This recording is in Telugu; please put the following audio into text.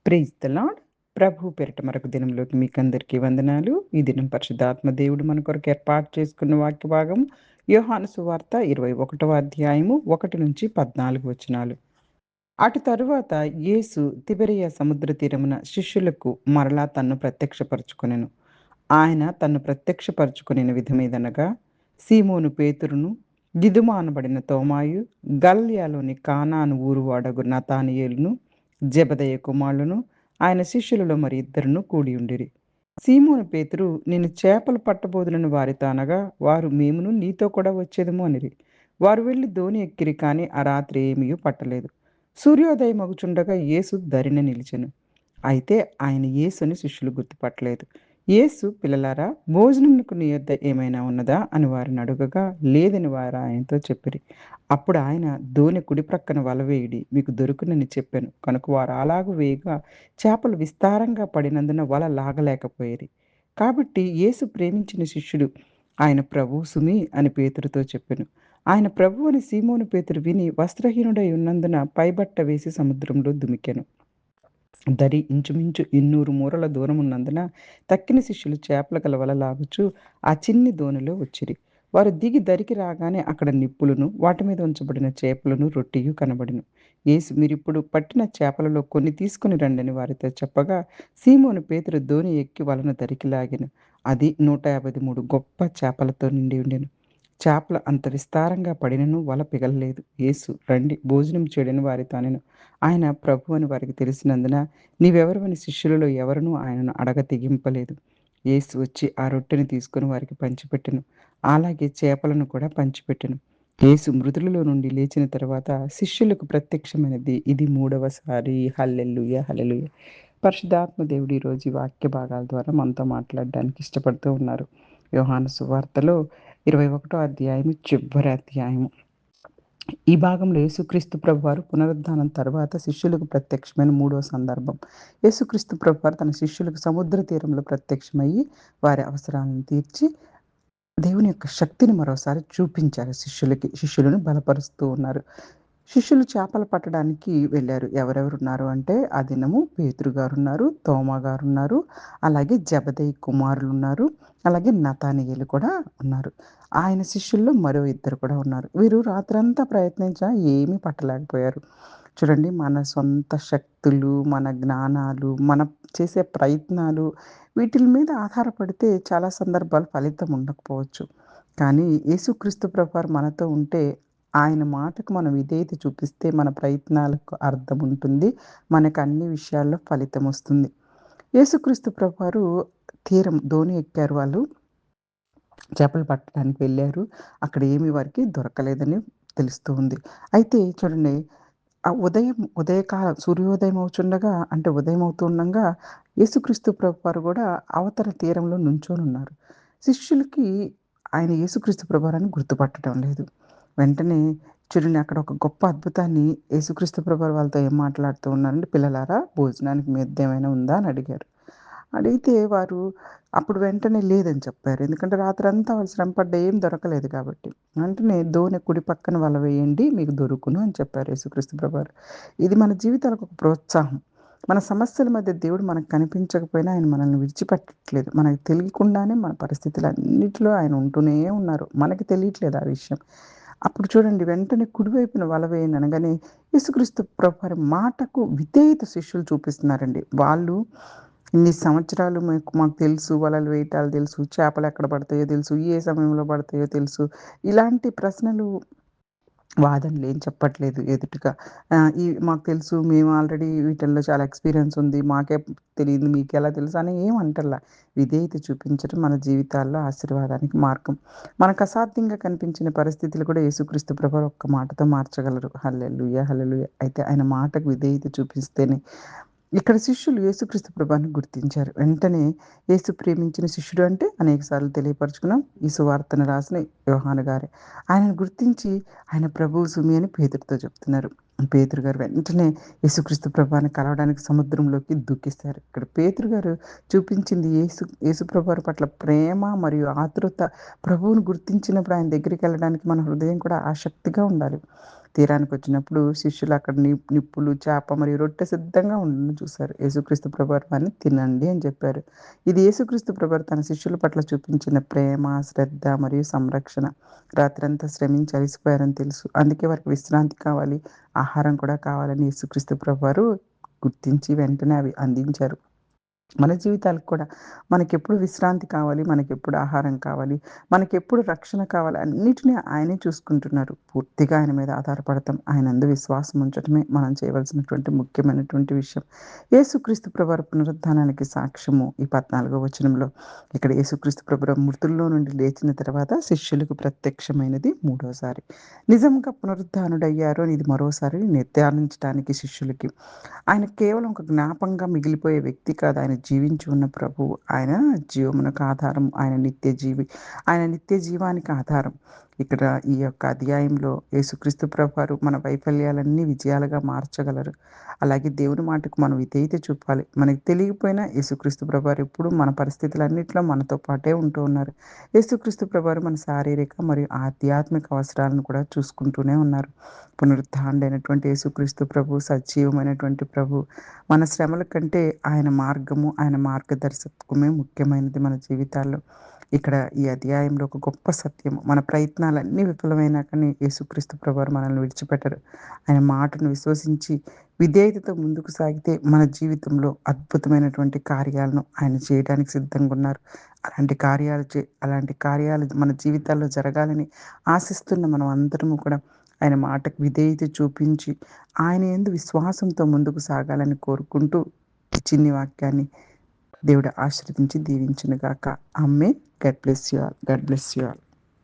Praise the lord. ప్రభు పేరిట మరొక దినంలోకి మీకందరికీ వందనాలు. ఈ దినం పరిశుద్ధాత్మ దేవుడు మన కొరకు ఏర్పాటు చేసుకున్న వాక్య భాగం యోహాను సువార్త 21వ అధ్యాయము 1-14 వచనాలు. అటు తరువాత యేసు తిబెరియ సముద్ర తీరమున శిష్యులకు మరలా తన్ను ప్రత్యక్షపరచుకొనెను. ఆయన తన్ను ప్రత్యక్షపరచుకొనిన విధమేదనగా, సీమోను పేతురును, దిదుమ అనబడిన తోమాయు, గలిలయలోని కానాను ఊరువాడగు నతానయేలును, జెబెదయి కుమారులను, ఆయన శిష్యులలో మరి ఇద్దరును కూడియుండిరి. సీమోను పేతురు, నేను చేపలు పట్టబోదునని వారితో అనగా, వారు మేమును నీతో కూడా వచ్చేదము అనిరి. వారు వెళ్లి దోణి ఎక్కిరి, కాని ఆ రాత్రి ఏమీయూ పట్టలేదు. సూర్యోదయమగుచుండగా యేసు దరిన నిలిచెను. అయితే ఆయన యేసుని శిష్యులు గుర్తుపట్టలేదు. యేసు, పిల్లలారా, భోజనమునకు నీ యొద్ద ఏమైనా ఉన్నదా అని వారిని అడుగగా, లేదని వారు ఆయనతో చెప్పిరి. అప్పుడు ఆయన, దోణి కుడి ప్రక్కన వల వేయుడి, మీకు దొరుకునని చెప్పెను. కనుక వారు అలాగు వేయగా చేపలు విస్తారంగా పడినందున వల లాగలేకపోయిరి. కాబట్టి యేసు ప్రేమించిన శిష్యుడు, ఆయన ప్రభువు సుమి అని పేతురుతో చెప్పెను. ఆయన ప్రభువు అని సీమోను పేతురు విని వస్త్రహీనుడై ఉన్నందున పైబట్ట వేసి సముద్రంలో దుమికెను. దరి ఇంచుమించు 200 మూరల దూరమున్నందున తక్కిన శిష్యులు చేపల గల వల లాగుచు ఆ చిన్ని దోణిలో వచ్చిరి. వారు దిగి దరికి రాగానే అక్కడ నిప్పులును, వాటి మీద ఉంచబడిన చేపలను, రొట్టెయు కనబడెను. యేసు, మీరిప్పుడు పట్టిన చేపలలో కొన్ని తీసుకొని రండని వారితో చెప్పగా, సీమోను పేతురు దోణి ఎక్కి వలను దరికి లాగెను. అది 153 గొప్ప చేపలతో నిండి ఉండెను. చేపలు అంత విస్తారంగా పడినను వల పిగలలేదు. యేసు, రండి భోజనం చేయడని వారితో అనెను. ఆయన ప్రభువు అని వారికి తెలిసినందున, నీవెవరివని శిష్యులలో ఎవరునూ ఆయనను అడగ తెగింపలేదు. యేసు వచ్చి ఆ రొట్టెని తీసుకొని వారికి పంచిపెట్టెను. అలాగే చేపలను కూడా పంచిపెట్టెను. యేసు మృతులలో నుండి లేచిన తరువాత శిష్యులకు ప్రత్యక్షమైనది ఇది 3వ సారి. హల్లెలూయా, హల్లెలూయా. పరిశుద్ధాత్మ దేవుడు ఈరోజు ఈ వాక్య భాగాల ద్వారా మనతో మాట్లాడడానికి ఇష్టపడుతూ ఉన్నారు. యోహాను సువార్తలో 21వ అధ్యాయము చివరి అధ్యాయము. ఈ భాగంలో యేసుక్రీస్తు ప్రభువారు పునరుద్ధానం తర్వాత శిష్యులకు ప్రత్యక్షమైన 3వ సందర్భం. యేసుక్రీస్తు ప్రభువారు తన శిష్యులకు సముద్ర తీరంలో ప్రత్యక్షమయ్యి వారి అవసరాలను తీర్చి దేవుని యొక్క శక్తిని మరోసారి చూపించారు శిష్యులకి. శిష్యులను బలపరుస్తూ ఉన్నారు. శిష్యులు చేపలు పట్టడానికి వెళ్లారు. ఎవరెవరున్నారు అంటే, ఆ దినము పేతురు గారున్నారు, తోమా గారున్నారు, అలాగే జెబెదయి కుమారులున్నారు, అలాగే నతానయేలు కూడా ఉన్నారు. ఆయన శిష్యుల్లో మరో ఇద్దరు కూడా ఉన్నారు. వీరు రాత్రంతా ప్రయత్నించినా ఏమీ పట్టలేకపోయారు. చూడండి, మన సొంత శక్తులు, మన జ్ఞానాలు, మనం చేసే ప్రయత్నాలు వీటిల మీద ఆధారపడితే చాలా సందర్భాలు ఫలితం ఉండకపోవచ్చు. కానీ యేసుక్రీస్తు ప్రభువారు మనతో ఉంటే, ఆయన మాటకు మనం విధేయత చూపిస్తే మన ప్రయత్నాలకు అర్థం ఉంటుంది. మనకు అన్ని విషయాల్లో ఫలితమొస్తుంది. యేసుక్రీస్తు ప్రభువారు దోణి ఎక్కారు వాళ్ళు. చేపలు పట్టడానికి వెళ్లారు. అక్కడ ఏమి వారికి దొరకలేదని తెలుస్తూ ఉంది. అయితే చూడండి, ఆ ఉదయకాలం సూర్యోదయం అవుచుండగా, అంటే ఉదయం అవుతుండంగా యేసుక్రీస్తు ప్రభువారు గూడా అవతల తీరంలో నుంచొనున్నారు. శిష్యులకి ఆయన యేసుక్రీస్తు ప్రభువారని గుర్తుపట్టడం లేదు. వెంటనే చూడండి, అక్కడ ఒక గొప్ప అద్భుతాన్ని యేసుక్రీస్తు ప్రభువారు వాళ్ళతో ఏం మాట్లాడుతూ ఉన్నారంటే, పిల్లలారా, భోజనానికి మీ వద్ద ఏమైనా ఉందా అని అడిగారు. అడిగితే వారు అప్పుడు వెంటనే లేదని చెప్పారు. ఎందుకంటే రాత్రంతా వాళ్ళు శ్రమపడ్డా ఏం దొరకలేదు కాబట్టి. వెంటనే దోణి కుడి పక్కన వల వేయండి, మీకు దొరుకును అని చెప్పారు యేసుక్రీస్తు ప్రభువారు. ఇది మన జీవితాలకు ఒక ప్రోత్సాహం. మన సమస్యల మధ్య దేవుడు మనకు కనిపించకపోయినా ఆయన మనల్ని విడిచిపెట్టట్లేదు. మనకు తెలియకుండానే మన పరిస్థితులన్నిటిలో ఆయన ఉంటూనే ఉన్నారు. మనకి తెలియట్లేదు ఆ విషయం. అప్పుడు చూడండి, వెంటనే కుడివైపున వల వేయండి అనగానే యేసుక్రీస్తు ప్రభువారి మాటకు విధేయత శిష్యులు చూపిస్తున్నారండి. వాళ్ళు ఇన్ని సంవత్సరాలు మాకు తెలుసు, వలలు వేయటాలు తెలుసు, చేపలెక్కడ పడతాయో తెలుసు, ఏ సమయంలో పడతాయో తెలుసు. ఇలాంటి ప్రశ్నలు, వాదనలేం చెప్పట్లేదు ఎదుటుగా. మాకు తెలుసు, మేము ఆల్రెడీ వీటిల్లో చాలా ఎక్స్‌పీరియన్స్ ఉంది, మాకే తెలీదు, మీకెలా తెలుసు అని ఏం అంటల్లా. విధేయత చూపించడం మన జీవితాల్లో ఆశీర్వాదానికి మార్గం. మనకు అసాధ్యంగా కనిపించిన పరిస్థితులు కూడా యేసుక్రీస్తు ప్రభువారు ఒక్క మాటతో మార్చగలరు. హల్లెలూయా, హల్లెలూయా. అయితే ఆయన మాటకు విధేయత చూపిస్తేనే ఇక్కడ శిష్యులు యేసుక్రీస్తు ప్రభువారిని గుర్తించారు. వెంటనే యేసు ప్రేమించిన శిష్యుడు అంటే అనేక సార్లు తెలియపరుచుకున్నాం. ఈ సువార్తను రాసిన యోహాను గారే. ఆయనను గుర్తించి ఆయన ప్రభువు సుమి అని పేతురుతో చెప్తున్నారు. పేతురు గారు వెంటనే యేసుక్రీస్తు ప్రభువారిని కలవడానికి సముద్రంలోకి దూకేశారు. ఇక్కడ పేతురు గారు చూపించింది యేసు ప్రభువారి పట్ల ప్రేమ మరియు ఆతృత. ప్రభువును గుర్తించినప్పుడు ఆయన దగ్గరికెళ్ళడానికి మన హృదయం కూడా ఆసక్తిగా ఉండాలి. తీరానికొచ్చినప్పుడు శిష్యులు అక్కడ నిప్పులు, చేప మరియు రొట్టె సిద్ధంగా ఉండడం చూసారు. యేసుక్రీస్తు ప్రభువారు వారిని తినండి అని చెప్పారు. ఇది యేసుక్రీస్తు ప్రభువారు తన శిష్యుల పట్ల చూపించిన ప్రేమ, శ్రద్ధ మరియు సంరక్షణ. రాత్రంతా శ్రమించి అలసిపోయారని తెలుసు. అందుకే వారికి విశ్రాంతి కావాలి, ఆహారం కూడా కావాలని యేసుక్రీస్తు ప్రభువారు గుర్తించి వెంటనే అవి అందించారు. మన జీవితాలకు కూడా మనకెప్పుడు విశ్రాంతి కావాలి, మనకెప్పుడు ఆహారం కావాలి, మనకెప్పుడు రక్షణ కావాలి, అన్నిటిని ఆయనే చూసుకుంటున్నారు. పూర్తిగా ఆయన మీద ఆధారపడతాం. ఆయనందు విశ్వాసం ఉంచటమే మనం చేయవలసినటువంటి ముఖ్యమైనటువంటి విషయం. యేసుక్రీస్తు ప్రభువారి పునరుత్థానానికి సాక్ష్యము ఈ 14వ వచనంలో ఇక్కడ యేసుక్రీస్తు ప్రభువారు మృతుల్లో నుండి లేచిన తర్వాత శిష్యులకు ప్రత్యక్షమైనది మూడోసారి. నిజంగా పునరుత్థానుడయ్యారు అని ఇది మరోసారి నిర్ధారించడానికి శిష్యులకి. ఆయన కేవలం ఒక జ్ఞాపకంగా మిగిలిపోయే వ్యక్తి కాదు. ఆయన జీవించి ఉన్న ప్రభువు. ఆయన జీవమునకు ఆధారం. ఆయన నిత్య జీవి. ఆయన నిత్య జీవానికి ఆధారం. ఇక్కడ ఈ యొక్క అధ్యాయంలో యేసుక్రీస్తు ప్రభువారు మన వైఫల్యాలన్నీ విజయాలుగా మార్చగలరు. అలాగే దేవుని మాటకు మనం విధేయత చూపాలి. మనకు తెలియకపోయినా యేసుక్రీస్తు ప్రభువారు ఎప్పుడు మన పరిస్థితులన్నిట్లో మనతో పాటే ఉంటూ ఉన్నారు. యేసుక్రీస్తు ప్రభువారు మన శారీరక మరియు ఆధ్యాత్మిక అవసరాలను కూడా చూసుకుంటూనే ఉన్నారు. పునరుత్థానుడైనటువంటి యేసుక్రీస్తు ప్రభు, సజీవమైనటువంటి ప్రభు. మన శ్రమల కంటే ఆయన మార్గము, ఆయన మార్గదర్శకత్వమే ముఖ్యమైనది మన జీవితాల్లో. ఇక్కడ ఈ అధ్యాయంలో ఒక గొప్ప సత్యం. మన ప్రయత్నాలన్నీ విఫలమైనా కానీ యేసుక్రీస్తు ప్రభువారు మనల్ని విడిచిపెట్టరు. ఆయన మాటను విశ్వసించి విధేయతతో ముందుకు సాగితే మన జీవితంలో అద్భుతమైనటువంటి కార్యాలను ఆయన చేయడానికి సిద్ధంగా ఉన్నారు. అలాంటి కార్యాలు మన జీవితాల్లో జరగాలని ఆశిస్తున్న మనం అందరము కూడా ఆయన మాటకు విధేయత చూపించి ఆయన యందు విశ్వాసంతో ముందుకు సాగాలని కోరుకుంటూ ఈ చిన్ని వాక్యాన్ని దేవుడు ఆశీర్వదించి దీవించునుగాక. ఆమేన్. God bless you all. God bless you all.